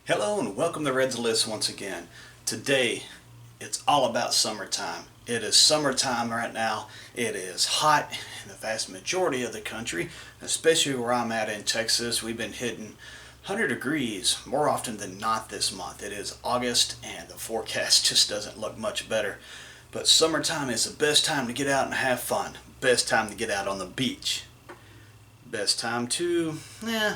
Hello and welcome to Red's List once again. Today, it's all about summertime. It is summertime right now. It is hot in the vast majority of the country, especially where I'm at in Texas. We've been hitting 100 degrees more often than not this month. It is August and the forecast just doesn't look much better. But summertime is the best time to get out and have fun. Best time to get out on the beach. Best time to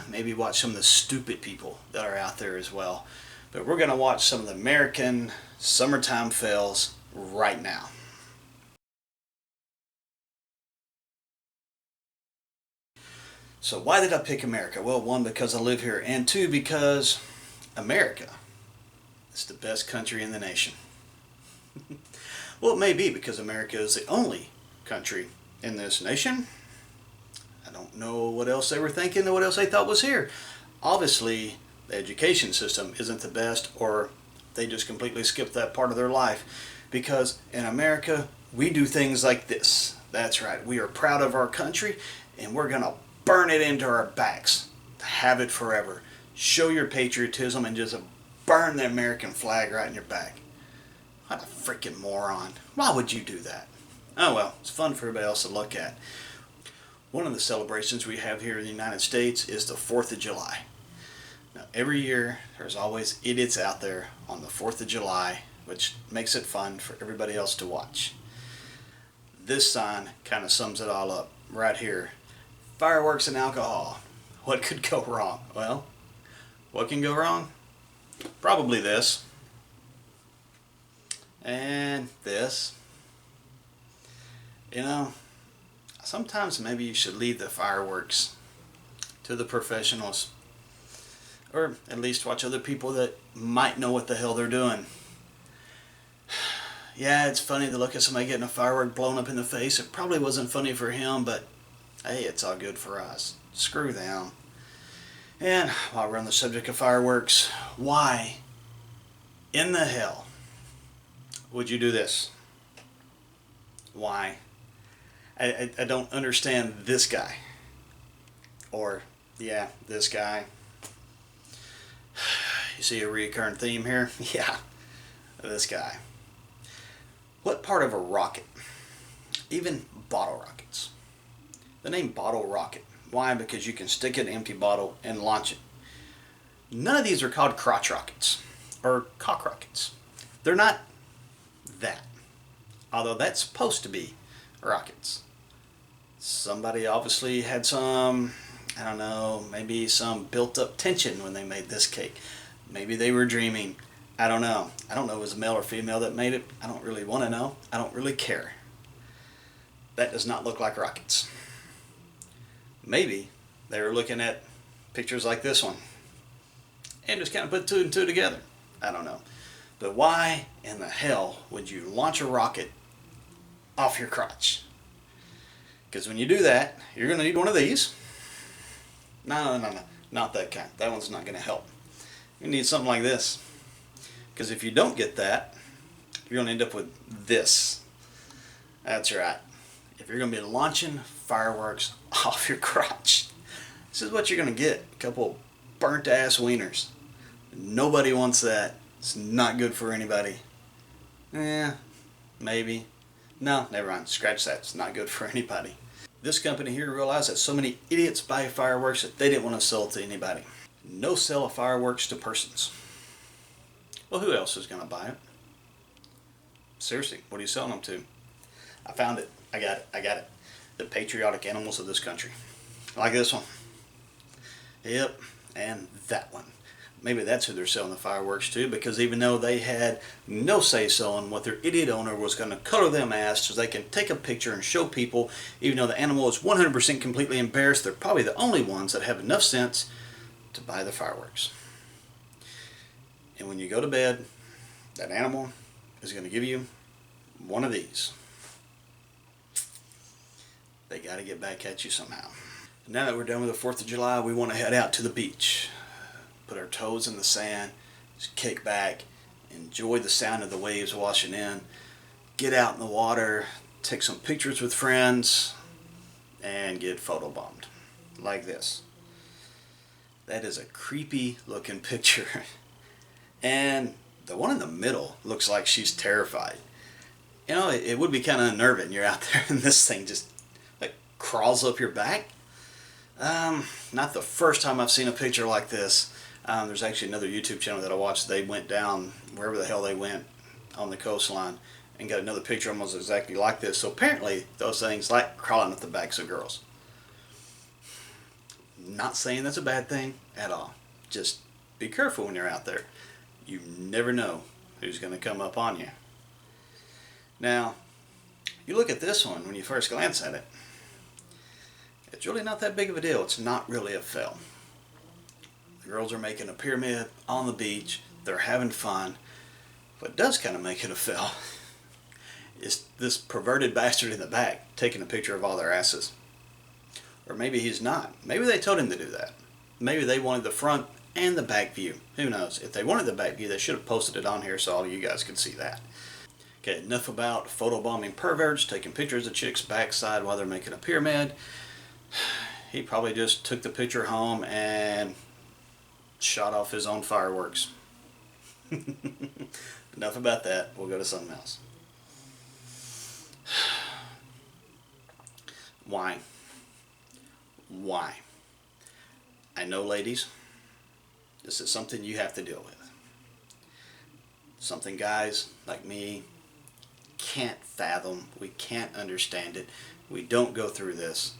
maybe watch some of the stupid people that are out there as well. But we're going to watch some of the American summertime fails right now. So why did I pick America? Well, one, because I live here, and two, because America is the best country in the nation. Well, it may be because America is the only country in this nation. I don't know what else they were thinking or what else they thought was here. Obviously, the education system isn't the best, or they just completely skipped that part of their life. Because in America, we do things like this. That's right, we are proud of our country, and we're going to burn it into our backs. Have it forever. Show your patriotism and just burn the American flag right in your back. What a freaking moron. Why would you do that? Oh well, it's fun for everybody else to look at. One of the celebrations we have here in the United States is the 4th of July. Now, every year, there's always idiots out there on the 4th of July, which makes it fun for everybody else to watch. This sign kind of sums it all up right here. Fireworks and alcohol. What could go wrong? Well, what can go wrong? Probably this. And this. You know, sometimes maybe you should leave the fireworks to the professionals, or at least watch other people that might know what the hell they're doing. Yeah, it's funny to look at somebody getting a firework blown up in the face. It probably wasn't funny for him, but hey, it's all good for us. Screw them. And while we're on the subject of fireworks, why in the hell would you do this? Why? I don't understand this guy. Or, yeah, this guy. You see a recurring theme here? Yeah, this guy. What part of a rocket, even bottle rockets, the name bottle rocket. Why? Because you can stick an empty bottle and launch it. None of these are called crotch rockets or cock rockets. They're not that. Although that's supposed to be rockets. Somebody obviously had some, I don't know, maybe some built up tension when they made this cake. Maybe they were dreaming. I don't know. I don't know if it was male or female that made it. I don't really want to know. I don't really care. That does not look like rockets. Maybe they were looking at pictures like this one and just kind of put two and two together. I don't know. But why in the hell would you launch a rocket off your crotch? Because when you do that, you're going to need one of these. No, not that kind. That one's not going to help. You need something like this. Because if you don't get that, you're going to end up with this. That's right. If you're going to be launching fireworks off your crotch, this is what you're going to get. A couple burnt ass wieners. Nobody wants that. It's not good for anybody. Maybe. No, never mind. Scratch that. It's not good for anybody. This company here realized that so many idiots buy fireworks that they didn't want to sell it to anybody. No sale of fireworks to persons. Well, who else is going to buy it? Seriously, what are you selling them to? I found it. I got it. The patriotic animals of this country. Like this one. Yep, and that one. Maybe that's who they're selling the fireworks to, because even though they had no say-so on what their idiot owner was going to color them as so they can take a picture and show people, even though the animal is 100% completely embarrassed, they're probably the only ones that have enough sense to buy the fireworks. And when you go to bed, that animal is going to give you one of these. They got to get back at you somehow. Now that we're done with the 4th of July, we want to head out to the beach. Put our toes in the sand, just kick back, enjoy the sound of the waves washing in, get out in the water, take some pictures with friends, and get photobombed. Like this. That is a creepy looking picture. And the one in the middle looks like she's terrified. You know, it would be kind of unnerving. You're out there and this thing just like crawls up your back. Not the first time I've seen a picture like this. There's actually another YouTube channel that I watched. They went down wherever the hell they went on the coastline and got another picture almost exactly like this. So apparently those things like crawling up the backs of girls. Not saying that's a bad thing at all. Just be careful when you're out there. You never know who's going to come up on you. Now, you look at this one when you first glance at it. It's really not that big of a deal. It's not really a film. The girls are making a pyramid on the beach. They're having fun. What does kind of make it a fail is this perverted bastard in the back taking a picture of all their asses. Or maybe he's not. Maybe they told him to do that. Maybe they wanted the front and the back view. Who knows? If they wanted the back view, they should have posted it on here so all of you guys could see that. Okay, enough about photobombing perverts taking pictures of chicks' backside while they're making a pyramid. He probably just took the picture home and shot off his own fireworks. Enough about that. We'll go to something else. Why? Why? I know, ladies, this is something you have to deal with. Something guys like me can't fathom. We can't understand it. We don't go through this.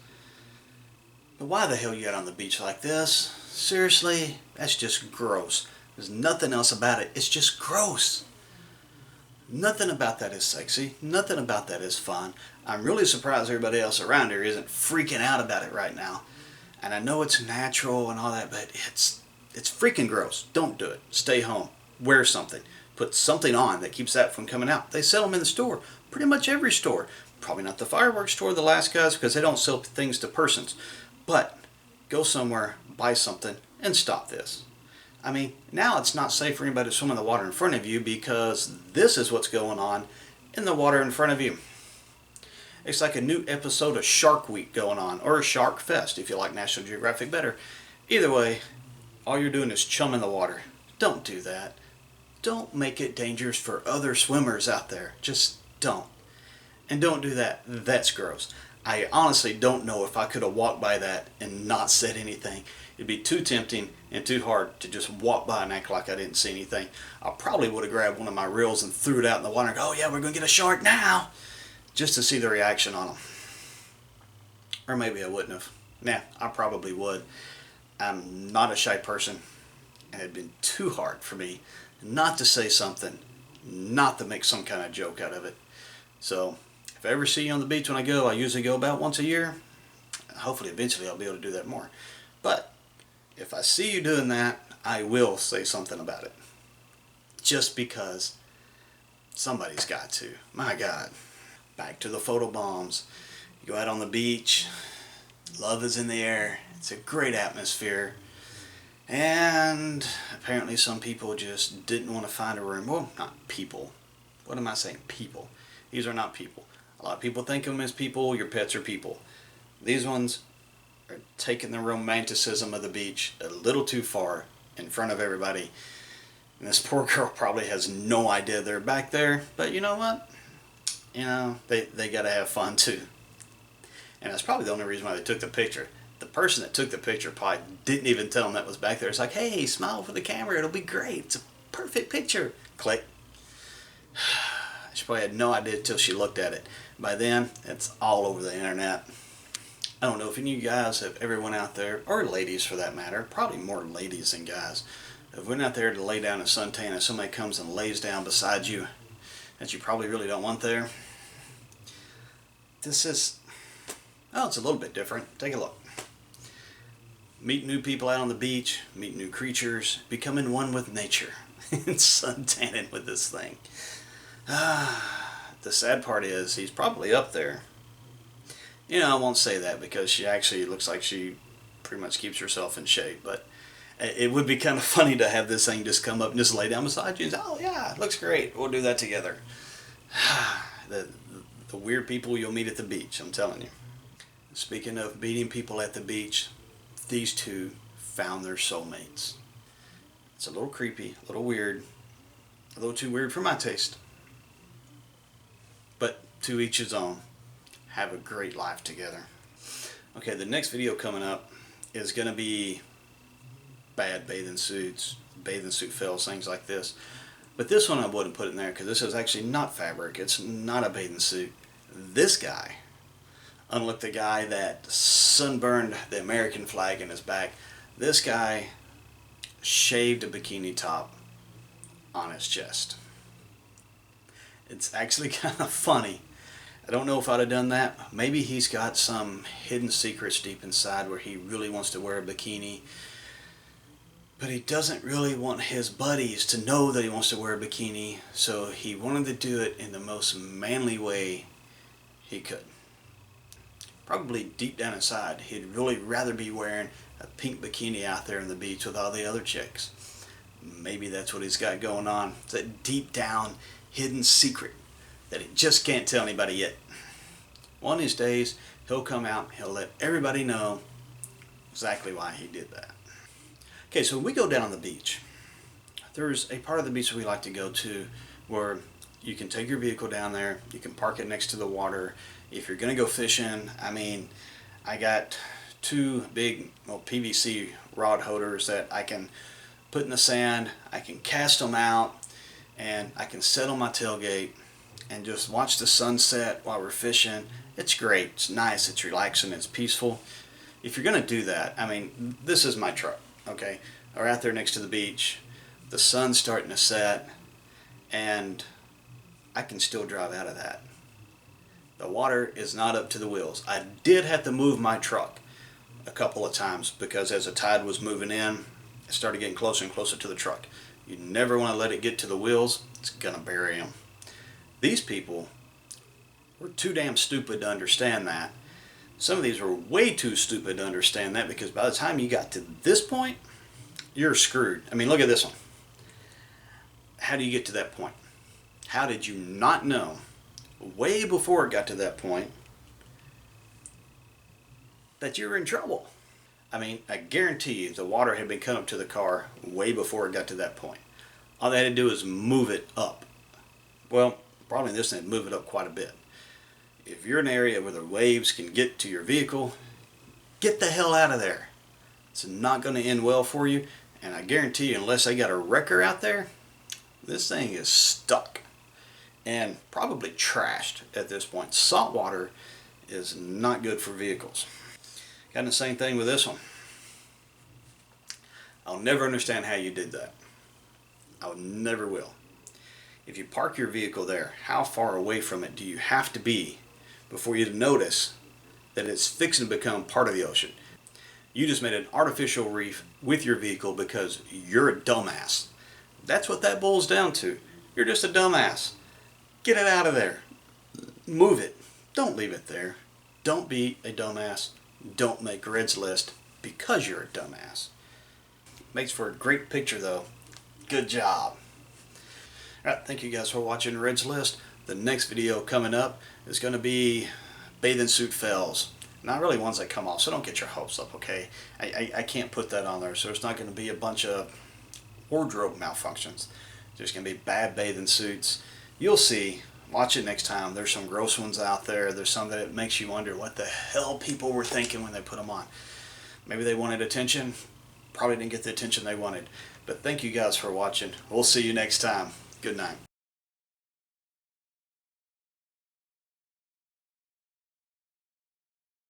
But why the hell you out on the beach like this? Seriously, that's just gross. There's nothing else about it. It's just gross. Nothing about that is sexy. Nothing about that is fun. I'm really surprised everybody else around here isn't freaking out about it right now. And I know it's natural and all that, but it's freaking gross. Don't do it. Stay home. Wear something. Put something on that keeps that from coming out. They sell them in the store. Pretty much every store. Probably not the fireworks store, the last guys, because they don't sell things to persons. But go somewhere, buy something, and stop this. I mean, now it's not safe for anybody to swim in the water in front of you because this is what's going on in the water in front of you. It's like a new episode of Shark Week going on, or Shark Fest if you like National Geographic better. Either way, all you're doing is chum in the water. Don't do that. Don't make it dangerous for other swimmers out there. Just don't. And don't do that. That's gross. I honestly don't know if I could have walked by that and not said anything. It'd be too tempting and too hard to just walk by and act like I didn't see anything. I probably would have grabbed one of my reels and threw it out in the water and go, oh yeah, we're going to get a shark now, just to see the reaction on them. Or maybe I wouldn't have. Nah, I probably would. I'm not a shy person, and it'd been too hard for me not to say something, not to make some kind of joke out of it. So if I ever see you on the beach when I go, I usually go about once a year. Hopefully eventually I'll be able to do that more. But if I see you doing that, I will say something about it. Just because somebody's got to. My God. Back to the photo bombs. You go out on the beach. Love is in the air. It's a great atmosphere. And apparently some people just didn't want to find a room. Well, not people. What am I saying? People. These are not people. A lot of people think of them as people. Your pets are people. These ones are taking the romanticism of the beach a little too far in front of everybody. And this poor girl probably has no idea they're back there. But you know what? You know, they got to have fun too. And that's probably the only reason why they took the picture. The person that took the picture probably didn't even tell them that was back there. It's like, hey, smile for the camera. It'll be great. It's a perfect picture. Click. She probably had no idea until she looked at it. By then, it's all over the internet. I don't know if any of you guys have ever went out there, or ladies for that matter, probably more ladies than guys, have went out there to lay down a suntan and somebody comes and lays down beside you that you probably really don't want there. This is, oh, it's a little bit different. Take a look. Meet new people out on the beach, meet new creatures, becoming one with nature, and suntanning with this thing. The sad part is he's probably up there. You know, I won't say that because she actually looks like she pretty much keeps herself in shape, but it would be kind of funny to have this thing just come up and just lay down beside you and say, oh yeah, it looks great, we'll do that together. The weird people you'll meet at the beach, I'm telling you. Speaking of meeting people at the beach, these two found their soulmates. It's a little creepy, a little weird, a little too weird for my taste. But to each his own. Have a great life together. Okay, the next video coming up is going to be bad bathing suits, bathing suit fails, things like this. But this one I wouldn't put in there because this is actually not fabric. It's not a bathing suit. This guy, unlike the guy that sunburned the American flag in his back, this guy shaved a bikini top on his chest. It's actually kind of funny. I don't know if I'd have done that. Maybe he's got some hidden secrets deep inside where he really wants to wear a bikini, but he doesn't really want his buddies to know that he wants to wear a bikini, so he wanted to do it in the most manly way he could. Probably deep down inside, he'd really rather be wearing a pink bikini out there on the beach with all the other chicks. Maybe that's what he's got going on. It's that deep down hidden secret that he just can't tell anybody yet. One of these days, he'll come out, he'll let everybody know exactly why he did that. Okay, so when we go down on the beach, there's a part of the beach that we like to go to where you can take your vehicle down there, you can park it next to the water. If you're going to go fishing, I mean, I got two big PVC rod holders that I can put in the sand, I can cast them out, and I can set on my tailgate and just watch the sunset while we're fishing. It's great, it's nice, it's relaxing, it's peaceful. If you're going to do that, I mean, this is my truck, okay? We're out there next to the beach, the sun's starting to set, and I can still drive out of that. The water is not up to the wheels. I did have to move my truck a couple of times because as the tide was moving in, it started getting closer and closer to the truck. You never want to let it get to the wheels, it's going to bury them. These people were too damn stupid to understand that. Some of these were way too stupid to understand that because by the time you got to this point, you're screwed. I mean, look at this one. How do you get to that point? How did you not know, way before it got to that point, that you were in trouble? I mean, I guarantee you the water had been coming up to the car way before it got to that point. All they had to do is move it up. Well, probably this thing move it up quite a bit. If you're in an area where the waves can get to your vehicle, get the hell out of there. It's not going to end well for you, and I guarantee you, unless they got a wrecker out there, this thing is stuck and probably trashed at this point. Salt water is not good for vehicles. Got the same thing with this one. I'll never understand how you did that. I never will. If you park your vehicle there, how far away from it do you have to be before you notice that it's fixing to become part of the ocean? You just made an artificial reef with your vehicle because you're a dumbass. That's what that boils down to. You're just a dumbass. Get it out of there. Move it. Don't leave it there. Don't be a dumbass. Don't make Red's List because you're a dumbass. Makes for a great picture though. Good job. Alright, thank you guys for watching Red's List. The next video coming up is going to be bathing suit fails. Not really ones that come off, so don't get your hopes up, okay? I can't put that on there, so it's not going to be a bunch of wardrobe malfunctions. There's going to be bad bathing suits. You'll see. Watch it next time. There's some gross ones out there. There's some that it makes you wonder what the hell people were thinking when they put them on. Maybe they wanted attention. Probably didn't get the attention they wanted. But thank you guys for watching. We'll see you next time. Good night.